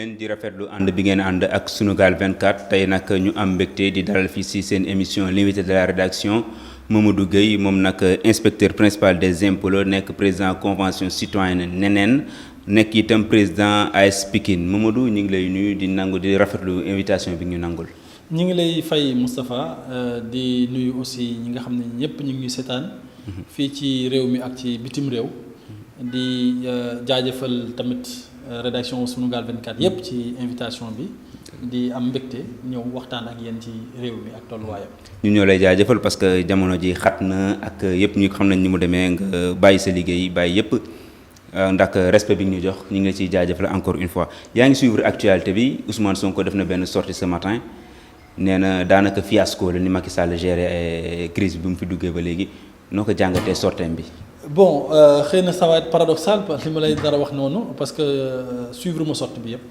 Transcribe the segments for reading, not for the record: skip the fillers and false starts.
leen di rafetlu ànd bi ngeen ànd ak Sunugal 24 tey nag ñu am mbégte di dalal fii ci seen émission l'invité de la rédaction Mamadou Gueye moom nag inspecteur principal des impôts la nekk président convention citoyenne neneen nekk itam président AS Pikine Mamadou ñu ngi lay nuyu di nangu di rafetlu invitation bi ñu nangul. ñi ngi lay fay Moustapha di nuyu aussi ñi nga xam ne ñëpp ñu ngi seetaan. fii ci réew mi ak ci bitim réew. di jaajëfal tamit rédaction Sunugal 24 yëpp ci invitation bi di am mbégte ñëw waxtaan ak yéen ci réew mi ak tolluwaayam. ñu ñoo lay jaajëfal parce que jamono ji xat na ak yëpp ñu xam nañ ni mu demee nga bàyyi sa liggéey bàyyi yëpp ndax respect bi ñu jox ñu ngi la ciy jaajëfal encore une fois yaa ngi suivre actualité bi Ousmane Sonko def na benn sortie ce matin nee na daanaka fiasco la ni Macky Sall géré crise bi mu fi duggee ba léegi noo ko jàngatee sorteem bi. bon xëy na ça va être paradoxal li ma lay dara wax noonu parce que suivre ma sortie bi yëpp.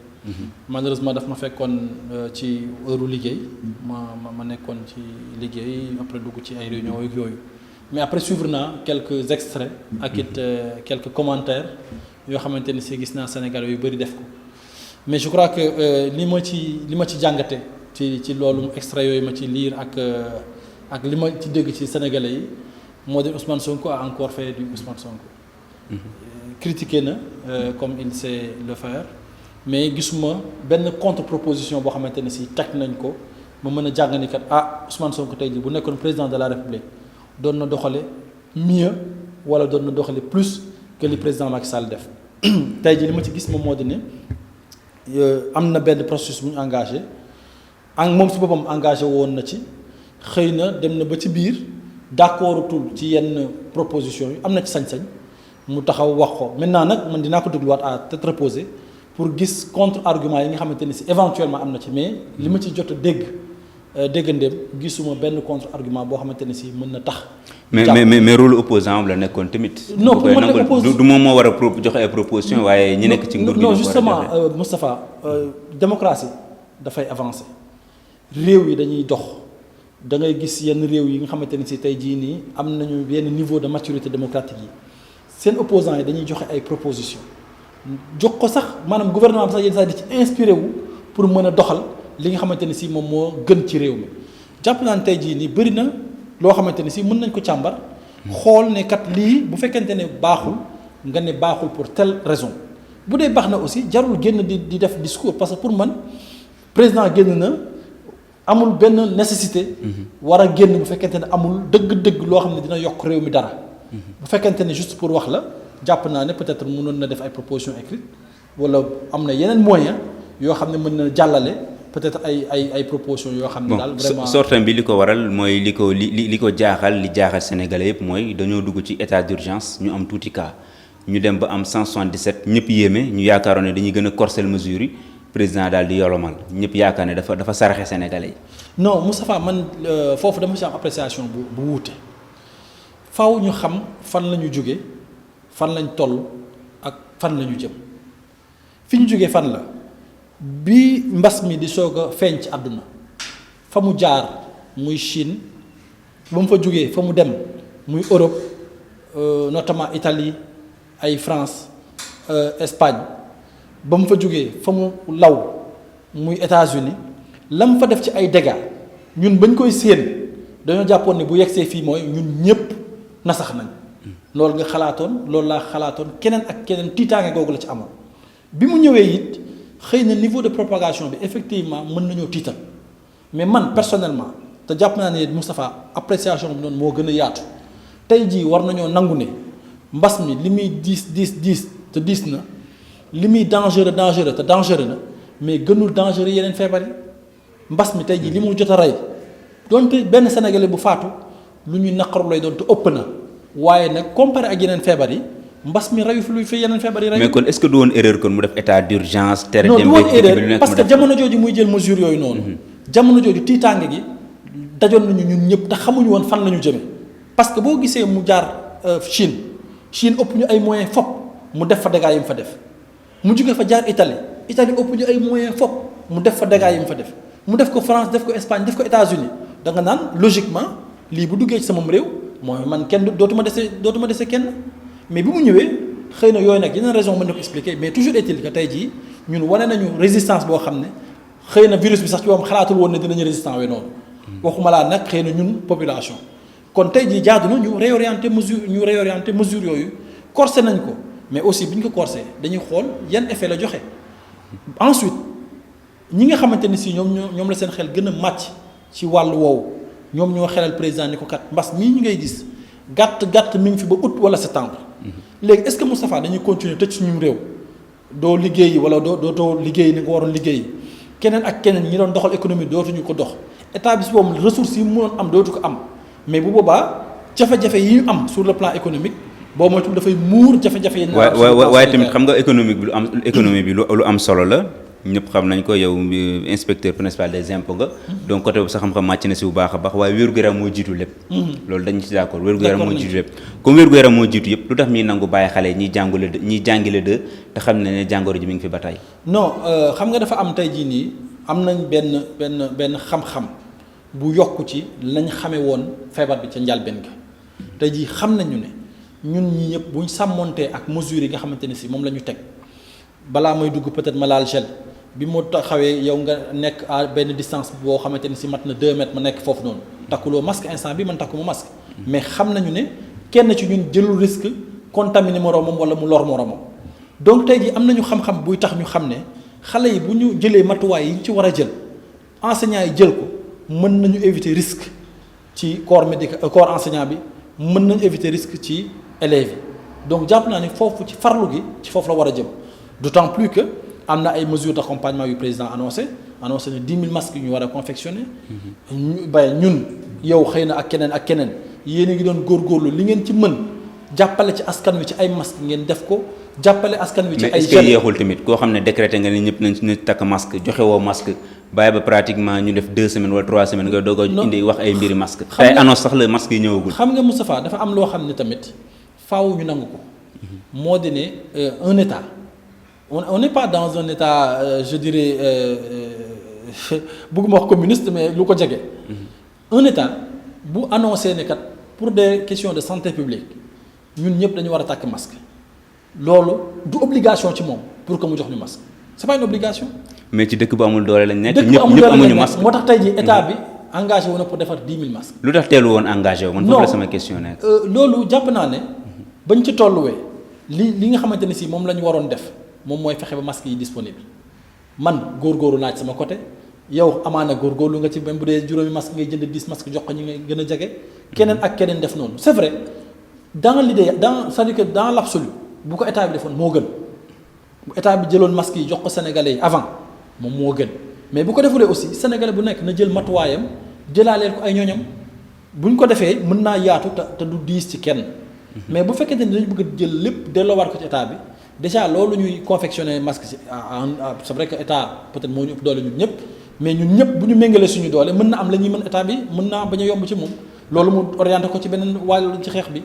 malheureusement daf ma fekkoon ci heure liggéey ma nekkoon ci liggéey après dugg ci ay réunions ak yooyu mais après suivre naa quelques extraits ak it quelques commentaires yoo xamante ni si gis naa Sénégal yu bëri def ko mais je crois que li ma ci jàngate ci loolu extrait yooyu ma ci lire ak li ma ci dégg ci Sénégalais yi moo di Ousmane Sonko a encore fait du Ousmane Sonko. Critiqué na comme il sait le faire mais gisuma benn contre-proposition boo xamante ne si teg nañ ko ma mën a jàng ni kat Ousmane Sonko tey jii bu nekkoon président de la République doon na doxale mieux wala doon na doxale plus que li président Macky Sall def tey jii li ma ci gis moom moo di ne am na benn processus bu ñu engagé moom si boppam engagé woon na ci xëy na dem na ba ci biir. d'accordutul ci yenn proposition yi am na ci sañ-sañ mu taxaw wax ko maintenant nag man dinaa ko dégluwaat à tête reposée pour gis contre-argument yi nga xamante ni si éventuellement am na ci mais li ma ci jot a déggandeem gisuma benn contre-argument boo xamante ni si mën na tax. mais rôle opposant la nekkoon tamit. non pour man opposition du moom moo war a joxe ay proposition waaye ñi nekk ci nguur gi. non justement Moustapha démocratie dafay avancer réew yi dañuy dox. da ngay gis yenn réew yi nga xamante ni si tey jii nii am nañu yenn niveau de maturité démocratique yi seen opposants yi dañuy joxe ay propositions jox ko sax maanaam gouvernement bi sax yenn saa di ci inspiré wu pour mën a doxal li nga xamante ni si moom moo gën ci réew mi jàpp naa ne tey jii nii bëri na loo xamante ni si mën nañ ko càmbar xool ne kat lii bu fekkente ne baaxul nga ne baaxul pour telle raison bu dee baax na aussi jarul génn di def discours parce que pour man président génn na. amul benn nécessité war a génn bu fekkente ne amul dëgg-dëgg loo xam ne dina yokk réew mi dara bu fekkente ne juste pour wax la jàpp naa ne peut-être mënoon na def ay propositions écrites wala am na yeneen moyens yoo xam ne mën na jàllale peut-être ay propositions yoo xam ne daal vraiment sortem bi li ko waral mooy li ko jaaxal Sénégalais yëpp mooy dañoo dugg ci état d'urgence ñu am tuuti cas ñu dem ba am 177 ñëpp yéeme ñu yaakaaroon ne dañuy gën a corser mesures yi président daal di yolomal ñëpp yaakaar ne dafa saraxe Sénégalais yi. non Moustapha man foofu dama ci am appréciation bu wuute faw ñu xam fan la ñu jóge fan lañ toll ak fan la ñu jëm fi ñu jógee fan la bi mbas mi di soog a feeñ ci àdduna fa mu jaar muy Chine ba mu fa jógee fa mu dem muy Europe notamment Italie ay France Espagne. ba mu fa jógee fa mu law muy États-Unis la mu fa def ci ay dégâts ñun bañ koy séen dañoo jàppoon ne bu yegsee fii mooy ñun ñëpp nasax nañ loolu nga xalaatoon loolu laa xalaatoon keneen ak keneen tiitaange googu la ci amoon bi mu ñëwee it xëy na niveau de propagation bi effectivement mën nañoo tiital mais man personnellement te jàpp naa ne Moustapha appréciation bi noonu moo gën a yaatu tey jii war nañoo nangu ne mbas mi li muy diis te diis na. li muy dangereux te dangereux na mais gënul dangereux yeneen feebar yi mbas mi tey jii li mu jot a rey donte benn sénégalais bu faatu lu ñuy naqaru lay doon te ëpp na waaye nag comparé ak yeneen feebar yi mbas mi reyu fi lu fi yeneen feebar yi rey. mais kon est-ce que du woon erreur kon mu def état d'urgence. tere dem non du woon erreur parce que jamono jooju muy jël mesure yooyu noonu. jamono jooju tiitaange gi dajoon nañu ñun ñëpp te xamuñu woon fan la ñu jëme parce que boo gisee mu jaar Chine ëpp ñu ay moyens fop mu def fa dégâts yi mu fa def. mu jóge fa jaar Italie ëpp ñu ay moyens fopp mu def fa dégâts yi mu fa def mu def ko France def ko Espagne def ko États-Unis da nga naan logiquement lii bu duggee ci sama réew mooy man kenn dootuma dese kenn mais bi mu ñëwee xëy na yooyu nag yeneen raison mën na ko expliquer mais toujours est-il que tey jii ñun wane nañu résistance boo xam ne xëy na virus bi sax ci moom xalaatul woon ne dinañu résistant we noonu waxuma laa nag xëy na ñun population kon tey jii jaadu na ñu réorienter mesure yooyu corsé nañ ko mais aussi bi ñu ko corsé dañuy xool yan effet la joxe ensuite ñi nga xamante ni si ñoom la seen xel gën a màcc ci wàllu woowu ñoom ñoo xelal président ni ko kat mbas mii ñu ngay gis gàtt mi ngi fi ba août wala septembre léegi est-ce que Moustapha dañuy continuer tëj suñu réew doo liggéeyi wala dootoo liggéey ni nga waroon liggéey keneen ak keneen ñi doon doxal économie dootuñu ko dox état bi si boobu ressources yi mu mënoon am dootu ko am mais bu boobaa jafe-jafe yi ñu am sur le plan économique boo moytuwul dafay muur jafe-jafe yi. waaye tamit xam nga économique bi lu am solo la ñëpp xam nañ ko yow inspecteur principal des impôts nga. donc côté boobu sa xam-xam màcc na si bu baax a baax waaye wér-gu-yaram moo jiitu lépp. loolu dañu ci d'accord wér-gu-yaram moo jiitu lépp. comme wér-gu-yaram moo jiitu yëpp lu tax ñuy nangu bàyyi xale ñiy jàngale de te xam ne jàngoro ji mi ngi fi ba tey. non xam nga dafa am tey jii nii am nañ benn xam-xam bu yokku ci lañ xamee woon feebar bi ca njalbeen ga tey jii xam nañu ne ñun ñi ñëpp buñ sàmmontee ak mesures yi nga xamante ne si moom la ñu teg balaa may dugg peut-être ma laal gel bi mu taxawee yow nga nekk à benn distance boo xamante ni si mat na 2 mètres ma nekk foofu noonu takkuloo masque instant bi man takkuma masque mais xam nañu ne kenn ci ñun jëlul risque contaminer moroomam wala mu lor moroomam donc tey jii am nañu xam-xam buy tax ñu xam ne xale yi bu ñu jëlee matuwaay yi ñu ci war a jël enseignants yi jël ko mën nañu éviter risque ci corps enseignant bi mën nañu éviter risque ci élèves yi donc jàpp naa ne foofu ci farlu gi ci foofu la war a jëm d'autant plus que am na ay mesures d'accompagnement yu président annoncé na 10 000 masques yu ñu war a confectionner. ñun yow xëy na ak keneen yéen a ngi doon góorgóorlu li ngeen ci mën jàppale ci askan wi ci ay masques ngeen def ko jàppale askan wi ci ay mais est-ce que yeexul tamit koo xam ne décrété nga ne ñëpp nañ takk masque joxe woo masque bàyyi ba pratiquement ñu def 2 semaines wala 3 semaines nga doog a indi wax ay mbiri masque tey annonce sax la masque yi ñëwagul. xam nga Moustapha dafa am loo xam ne tamit faaw ñu nangu ko moo di ne un état on n'est pas dans un état je dirais bëgguma wax communiste mais lu ko jege. un état bu annoncé ne kat pour des questions de santé publique ñun ñëpp dañu war a takk masque loolu du obligation ci moom pour que mu jox ñu masque c'est pas une obligation. mais ci dëkk bu amul doole lañ nekk. ñëpp amuñu masque moo tax tey jii état bi engagé wu na pour defar 10 000 masques. lu tax teelu woon engagé wu man foofu la sama question nekk. loolu jàpp naa ne bañ ci tolluwee li nga xamante ne si moom la ñu waroon def moom mooy fexe ba masques yi disponible man góorgóorlu naa ci sama côté yow amaana góorgóorlu nga ci même bu dee juróomi masque ngay jënd 10 masques jox ko ñi ngay gën a jege. keneen ak keneen def noonu c'est vrai dans l'idée c'est-à-dire que dans l'absolu bu ko état bi defoon moo gën bu état bi jëloon masques yi jox ko sénégalais yi avant moom moo gën mais bu ko defulee aussi sénégalais bu nekk na jël matuwaayam jëlaaleel ko ay ñooñam buñ ko defee mën naa yaatu te du diis ci kenn. mais bu fekkente ni dañu bëgg a jël lépp delloowaat ko ci état bi déjà loolu ñuy confectionner masque ci c'est vrai que état peut-être moo ñu ëpp doole ñun ñëpp mais ñun ñëpp bu ñu méngalee suñu doole mën na am la ñuy mën état bi mën naa bañ a yomb ci moom loolu mu orienté ko ci beneen wàllu ci xeex bi.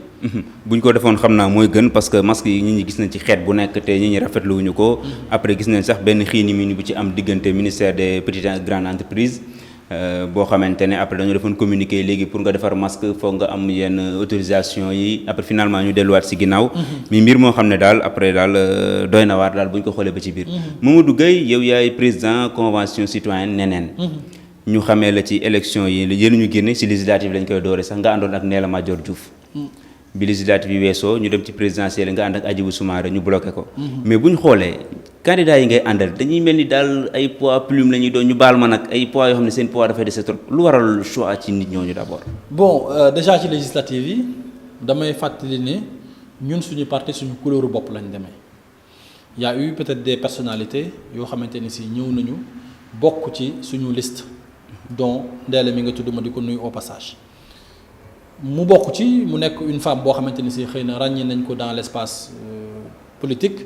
bu ñu ko defoon xam naa mooy gën parce que masque yi ñi gis nañ ci xeet bu nekk te ñi rafetlu wuñu ko. après gis nañ sax benn xiini mi bu ci am diggante ministère des petites et grandes entreprises. boo xamante ne après dañoo defoon communiqué léegi pour nga defar masque foog nga am yenn autorisation yi après finalement ñu delluwaat si ginnaaw. mi mbir moo xam ne daal après daal doy na waar daal bu ñu ko xoolee ba ci biir. Mamadou Gueye yow yaay président convention citoyenne neneen. ñu xamee la ci élection yi yéen ñu génne si législative lañ koy doore sax nga àndoon ak Ndella Madior Diouf. bi législative yi weesoo ñu dem ci présidentielle nga ànd ak Hadjibou Soumaré ñu bloqué ko. mais bu ñu xoolee. candidats yi ngay àndal dañuy mel ni daal ay poids plume la ñuy doon ñu baal ma nag ay poids yoo xam ne seen poids dafay dese trop lu waral choix ci nit ñooñu d'abord. bon déjà ci législative yi damay fàttali ne ñun suñu parti suñu couleur bopp lañ demee y a eu peut-être des personnalités yoo xamante ni si ñëw nañu bokk ci suñu liste dont Ndella mi nga tudd ma di ko nuyu au passage mu bokk ci mu nekk une femme boo xamante ni si xëy na ràññee nañ ko dans l'espace politique.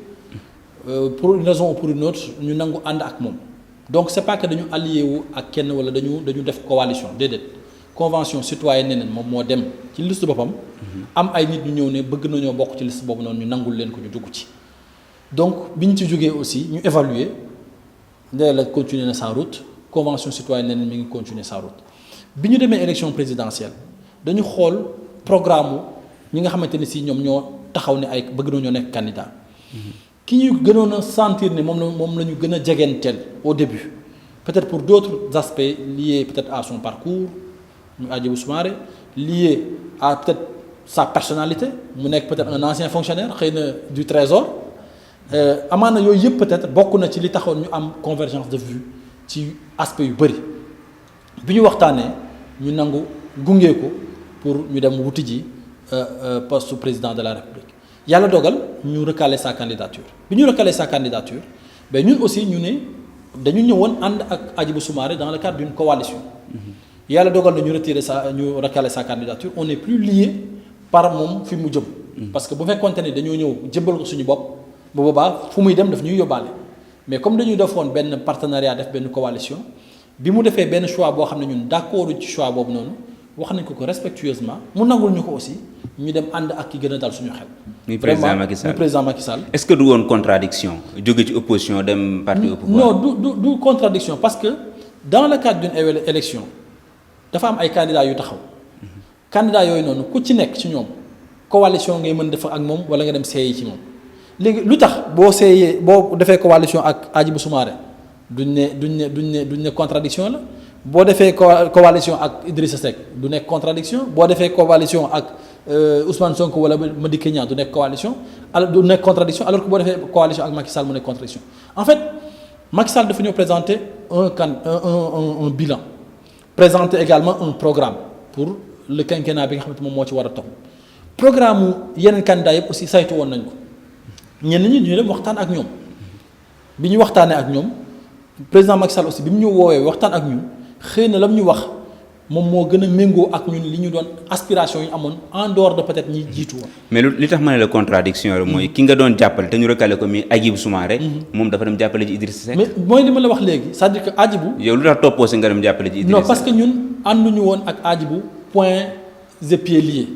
Pour une raison ou pour une autre ñu nangu ànd ak moom donc c'est pas que dañu allié wu ak kenn wala dañu def coalition déedéet convention citoyenne neneen moom moo dem ci liste boppam. am ay nit ñu ñëw ne bëgg nañoo bokk ci liste boobu noonu ñu nangul leen ko ñu dugg ci. donc biñ ci jógee aussi ñu évaluer Ndella continuer na sa route convention citoyenne neneen mi ngi continuer sa route bi ñu demee élection présidentielle dañu xool programme ñi nga xamante ni si ñoom ñoo taxaw ne ay bëgg nañoo nekk candidat. ki ñu gënoon a sentir ne moom la ñu gën a jegenteel au début peut-être pour d'autres aspects liés peut-être à son parcours mu Hadjibou Soumaré liés à peut-être sa personnalité mu nekk peut-être un ancien fonctionnaire xëy na du trésor amaana yooyu yëpp peut-être bokk na ci li taxoon ñu am convergence de vue ci aspect yu bëri bi ñu waxtaanee ñu nangu gunge ko pour ñu dem wuti ji poste président de la République yàlla dogal ñu recaler sa candidature bi ñu recaler sa candidature mais ñun aussi ñu ne dañu ñëwoon ànd ak Hadjibou Soumaré dans le cadre d'une coalition yàlla dogal na ñu recaler sa candidature on n'est plus lié par moom fi mu jëm parce que bu fekkoonte ne dañoo ñëw jëbbal ko suñu bopp bu boobaa fu muy dem daf ñuy yóbbaale mais comme dañuy defoon benn partenariat def benn coalition bi mu defee benn choix boo xam ne ñun d'accord ci choix boobu noonu wax nañ ko respectueusement mu nangul ñu ko aussi ñu dem ànd ak ki gën a dal suñu xel. muy président Macky Sall muy président Macky Sall. est-ce que du woon contradiction jóge ci opposition dem parti au pouvoir. non du contradiction parce que dans le cadre d'une élection dafa am ay candidats yu taxaw. candidats yooyu noonu ku ci nekk ci ñoom coalition ngay mën def ak moom wala nga dem seeyi ci moom léegi lu tax boo seeyee boo defee coalition ak Hadjibou Soumaré duñ ne contradiction la boo defee coalition ak Idrissa Seck du nekk contradiction boo defee coalition ak Ousmane Sonko wala Madické Niang du nekk coalition alors du nekk contradiction alors que boo defee coalition ak Macky Sall mu nekk contradiction en fait Macky Sall dafa ñëw présenter un bilan présenter également un programme pour le quinquennat bi nga xamante moom moo ci war a topp programme mu yeneen candidats yëpp aussi saytu woon nañ ko ñenn ñi ñu dem waxtaan ak ñoom bi ñu waxtaanee ak ñoom président Macky Sall aussi bi mu ñu woowee waxtaan ak ñun xëy na lam ñu wax moom moo gën a méngoo ak ñun li ñu doon aspiration yi amoon en dehors de peut-être ñi jiitu woon. mais li tax ma ne la contradiction la mooy ki nga doon jàppale te ñu recalé ko mi Hadjibou Soumaré. moom dafa dem jàppale ji Idrissa Seck. mais mooy li ma la wax léegi c'est-à-dire que Hadjibou. yow lu tax toppoo si nga dem jàppale ji Idrissa Seck. non parce que ñun ànduñu woon ak Hadjibou poings et pieds liés.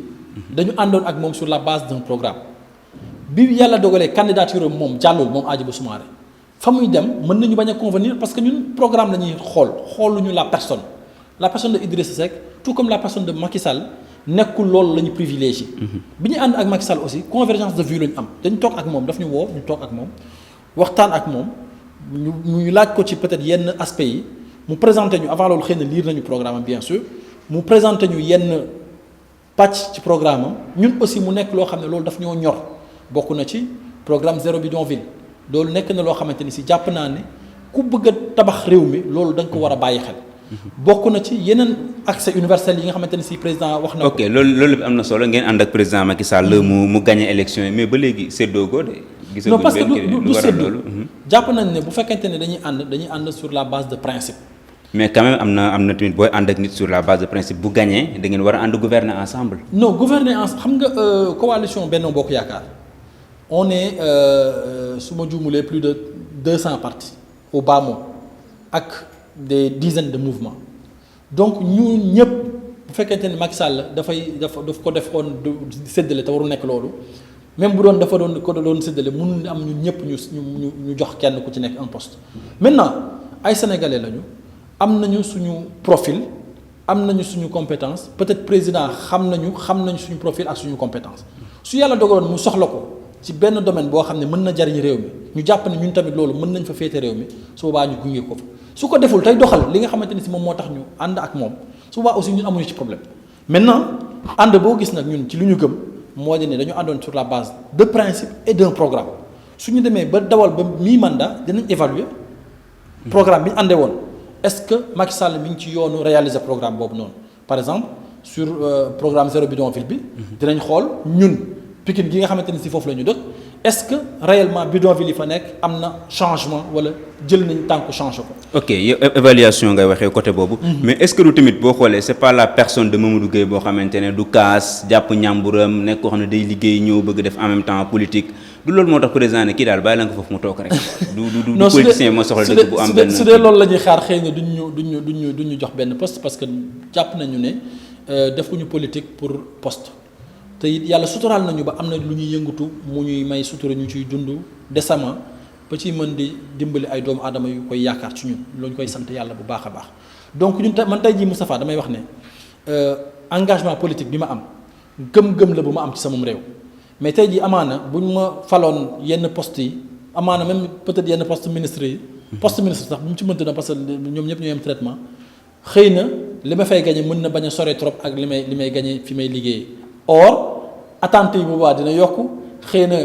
dañu àndoon ak moom sur la base d'un programme. bi yàlla dogalee candidature moom jàllul moom Hadjibou Soumaré fa muy dem mën nañu bañ a convenir parce que ñun programme la ñuy xooluñu la personne de Idrissa Seck tout comme la personne de Macky Sall nekkul loolu la ñu privilégié. bi ñu ànd ak Macky Sall aussi convergence de vue la ñu am dañu toog ak moom daf ñu woo ñu toog ak moom waxtaan ak moom ñu laaj ko ci peut-être yenn aspects yi mu présenté ñu avant loolu xëy na lire nañu programme am bien sûr mu présenté ñu yenn pàcc ci programme am ñun aussi mu nekk loo xam ne loolu daf ñoo ñor bokk na ci programme zéro bidonville loolu nekk na loo xamante ni si jàpp naa ne ku bëgg a tabax réew mi loolu da nga ko war a bàyyi xel. bokk na ci yeneen accès universel yi nga xamante ne si président wax na ko. ok loolu am na solo ngeen ànd ak président Macky Sall mu gagné élection yi mais ba léegi séddoo ko de. non parce que du séddoo jàpp nañ ne bu fekkente ne dañuy ànd sur la base de principe. mais quand même am na tamit booy ànd ak nit sur la base de principe bu gagné da ngeen war a ànd gouverner ensemble. non gouverner ensemble xam nga coalition Benno Bokk Yaakaar on est su ma juumulee plus de 200 partis au bas mot ak. des dizaines de mouvements donc ñun ñëpp bu fekkente ne Macky Sall daf ko defoon séddale te waru nekk loolu même bu doon dafa doon séddale mënul am ñun ñëpp ñu jox kenn ku ci nekk un poste. maintenant ay sénégalais lañu am nañu suñu profil am nañu suñu compétence peut-être président xam nañu suñu profil ak suñu compétence su yàlla dogaloon mu soxla ko ci benn domaine boo xam ne mën na jariñ réew mi ñu jàpp ne ñun tamit loolu mën nañ fa féete réew mi su boobaa ñu gunge ko fa. su ko deful tey doxal li nga xamante ni si moom moo tax ñu ànd ak moom su boobaa aussi ñun amuñu ci problème maintenant ànd boo gis nag ñun ci li ñu gëm moo di ne dañu àndoon sur la base de principe et d'un programme su ñu demee ba dawal ba mi-mandat dinañ évaluer programme bi ñu àndee woon est-ce que Macky Sall mi ngi ci yoonu réaliser programme boobu noonu par exemple sur programme zéro bidonville bi dinañ xool ñun Pikine gi nga xamante ni si foofu la ñu dëkk est-ce que réellement bidonville yi fa nekk am na changement wala jël nañ tànku changé ko. ok yow évaluation ngay waxee côté boobu. mais est-ce que du tamit boo xoolee c'est pas la personne de Mamadou Gueye boo xamante ne du kaas jàpp ñàmburam nekk koo xam ne day liggéey ñëw bëgg def en même temps politique du loolu moo tax président ne kii daal bàyyi la nga foofu mu toog rek. du politicien moo soxla dëgg bu am benn. su dee loolu la ñuy xaar xëy na duñ ñu jox benn poste parce que jàpp nañu ne defuñu politique pour poste. te it yàlla suturaal nañu ba am na lu ñuy yëngatu mu ñuy may sutura ñu ciy dund décemment ba ci mën di dimbali ay doomu aadama yu koy yaakaar ci ñun loolu ñu koy sant yàlla bu baax a baax donc ñun man tey jii Moustapha damay wax ne engagement politique bi ma am gëm-gëm la bu ma am ci sama réew mais tey jii amaana buñ ma faloon yenn poste yi amaana même peut-être yenn poste ministre yi. poste ministre sax bu mu ci mënti doon parce que ñoom ñëpp ñooy am traitement xëy na li ma fay gagné mën na bañ a sore trop ak li may gagné fi may liggéeyee or attente yi boobaa dina yokk xëy na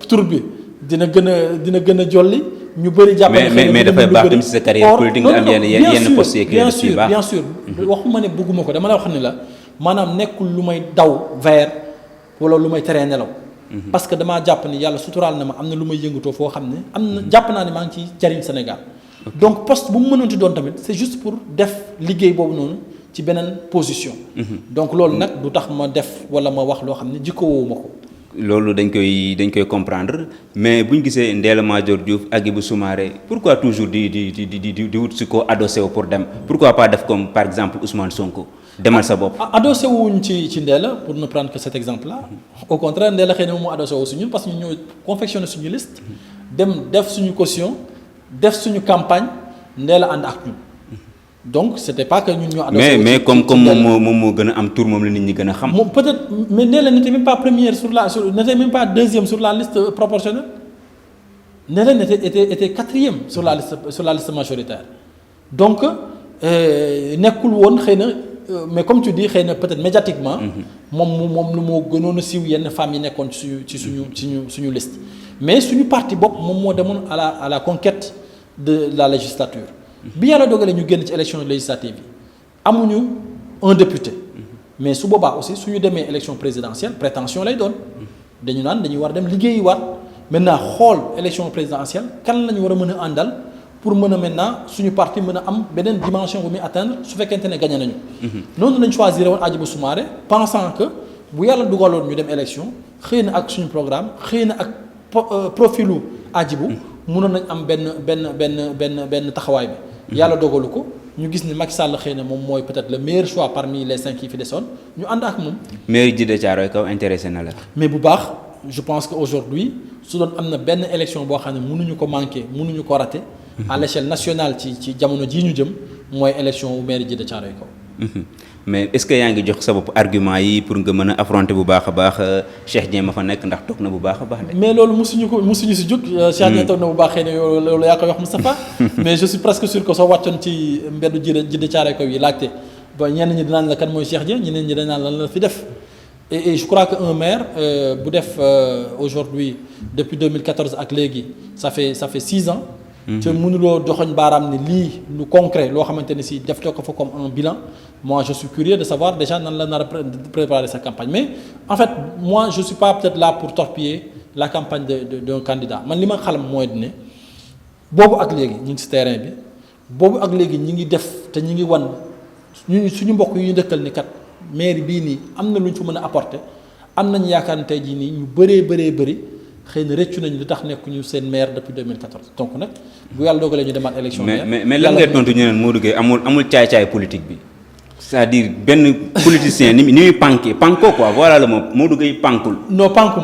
tur bi dina gën a jolli. ñu bëri jàppale mais dafay baax tamit ci sa carrière politique nga am yenn postes yeeg bien sûr waxuma ne bëgguma ko dama la wax ni la maanaam nekkul lu may daw vers wala lu may teree nelaw. parce que damaa jàpp ni yàlla suturaal na ma am na lu may yëngatoo foo xam ne am na jàpp naa ne maa ngi ciy jariñ Sénégal. donc poste bu mu mënti doon tamit c'est juste pour def liggéey boobu noonu ci beneen position. donc loolu nag du tax ma def wala ma wax loo xam ne jikkoowuma ko. loolu dañ koy comprendre mais bu ñu gisee Ndella Madior Diouf Hadjibou Soumaré pourquoi toujours di wut si ko adossé wu pour dem pourquoi pas def comme par exemple Ousmane Sonko demal sa bopp. adossé wuñ ci Ndella pour ne prendre que cet exemple là au contraire Ndella xëy na moom moo adossé wu suñu parce que ñu ñoo confectionné suñu liste dem def suñu caution def suñu campagne Ndella ànd ak ñun. donc c'était pas que ñun ñoo. mais comme moom moo gën a am tour moom la nit ñi gën a xam. moom peut-être mais Ndella n'était même pas première n'était même pas deuxième sur la liste proportionnelle Ndella était quatrième sur la liste majoritaire donc nekkul woon xëy na mais comme tu dis xëy na peut-être médiatiquement. moom lu moo gënoon a siiw yenn femmes yi nekkoon ci suñu liste mais suñu parti bopp moom moo demoon à la conquête de la législature. bi yàlla dogalee ñu génn ci élection législative yi amuñu un député mais su boobaa aussi suñu demee élection présidentielle prétention lay doon dañu naan dañuy war a dem liggéeyi waat maintenant xool élection présidentielle kan la ñu war a mën a àndal pour mën a maintenant suñu parti mën a am beneen dimension bu muy atteindre su fekkente ne gagné nañu. noonu lañ choisir woon Hadjibou Soumaré pensant que bu yàlla dugaloon ñu dem élection xëy na ak suñu programme xëy na ak profilu Hadjibou mënoon nañ am benn taxawaay bi. yàlla dogalu ko ñu gis ni Macky Sall xëy na moom mooy peut-être le meilleur choix parmi les 5 yi fi desoon ñu ànd ak moom. maire Djiddah Thiaroye Kaw intéressé na la. mais bu baax je pense que aujourd'hui su doon am na benn élection boo xam ne mënuñu ko manquer mënuñu ko rater. à l'échelle nationale ci jamono jii ñu jëm mooy élection wu maire Djiddah Thiaroye Kaw. mais est-ce que yaa ngi jox sa bopp argument yi pour nga mën a affronter bu baax a baax Cheikh Dieng ma fa nekk ndax toog na bu baax a baax de. mais loolu musuñu si jóg. Cheikh Dieng toog na bu baax xëy na loolu yaa koy wax Moustapha. mais je suis presque sûr que soo wàccoon ci mbeddu Djiddah Thiaroye Kaw yi laajte ba ñenn ñi dinaan la kan mooy Cheikh Dieng ñeneen ñi dinaan lan la fi def. et je crois que un maire bu def aujourd'hui depuis 2014 ak léegi ça fait 6 ans. te mënuloo joxoñ baaraam ni lii lu concret loo xamante ne si def ko fa comme un bilan moi je suis curieux de savoir déjà nan la nar a préparer sa campagne mais en fait moi je suis pas peut-être là pour torpiller la campagne d'un candidat man li ma xalam mooy ne boobu ak léegi ñu ngi ci terrain bi boobu ak léegi ñi ngi def te ñi ngi wan suñu mbokk yu ñu dëkkal ni kat mairie bii nii am na lu ñu fa mën a apporter am nañu yaakaar ne tey jii nii ñu bëri xëy na rëccu nañu lu tax nekkuñu seen maire depuis 2014 donc nag bu yàlla dogalee ñu demaat élection. mais lan ngay tontu ñu ne Modou Gueye amul caay-caay politique bi c'est-à-dire benn politicien ni muy panko quoi voilà le mot Modou Gueye pankul. non panku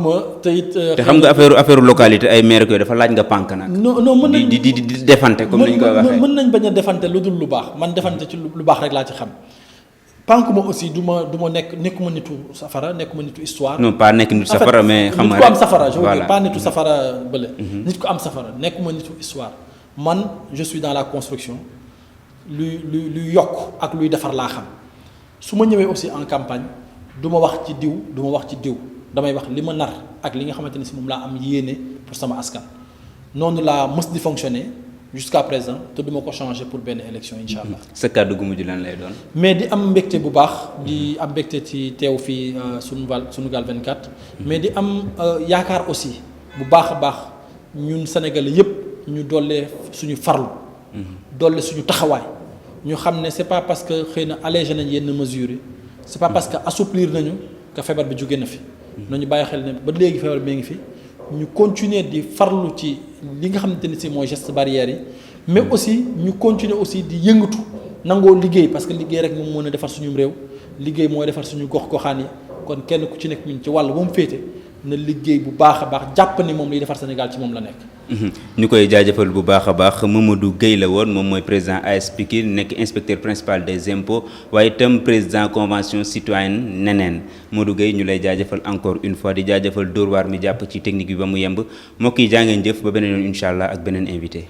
ma te it. te xam nga affaire localité ay maire koy dafa laaj nga pank nag. non mën nañ di defante comme ni ñu koy waxee. mën nañ bañ a defante lu dul lu baax man defante ci lu baax rek laa ci xam. panku ma aussi du ma nekkuma nitu safara nekkuma nitu histoire. non pas nekk nitu safara mais. xam nga nit ku am safara je veux dire pas nitu safara bële. nit ku am safara nekkuma nitu histoire man je suis dans la construction luy yokk ak luy defar laa xam su ma ñëwee aussi en campagne du ma wax ci diw du ma wax ci diw damay wax li ma nar ak li nga xamante ne si moom laa am yéene pour sama askan noonu laa mës di fonctionner. jusqu'à présent te duma ko changer pour benn élection incha allah. sa kàddu gu mujj lan lay doon. mais di am mbégte bu baax di am mbégte ci teew fii Sunugal 24. mais di am yaakaar aussi bu baax a baax ñun Sénégalais yépp ñu dollee suñu farlu. dolle suñu taxawaay ñu xam ne c'est pas parce que xëy na allégé nañ yenn mesures yi c'est pas parce que assouplir nañu que feebar bi jóge na fi. nañu bàyyi xel ne ba léegi feebar bi ngi fi. ñu continuer di farlu ci li nga xamante ni si mooy geste barrière yi mais aussi ñu continuer aussi di yëngatu nangoo liggéey parce que liggéey rek moom mën a defar suñu réew liggéey mooy defar suñu gox-goxaan yi kon kenn ku ci nekk ñun ci wàll ba mu féete na liggéey bu baax a baax jàpp ni moom liy defar Sénégal ci moom la nekk. ñu koy jaajëfal bu baax a baax Mamadou Gueye la woon moom mooy président AS Pikine nekk inspecteur principal des impôts waaye itam président convention citoyenne neneen Mamadou Gueye ñu lay jaajëfal encore une fois di jaajëfal Dóor waar mi jàpp ci technique bi ba mu yemb mbokk yi jaa ngeen jëf ba beneen yoon incha allah ak beneen invité.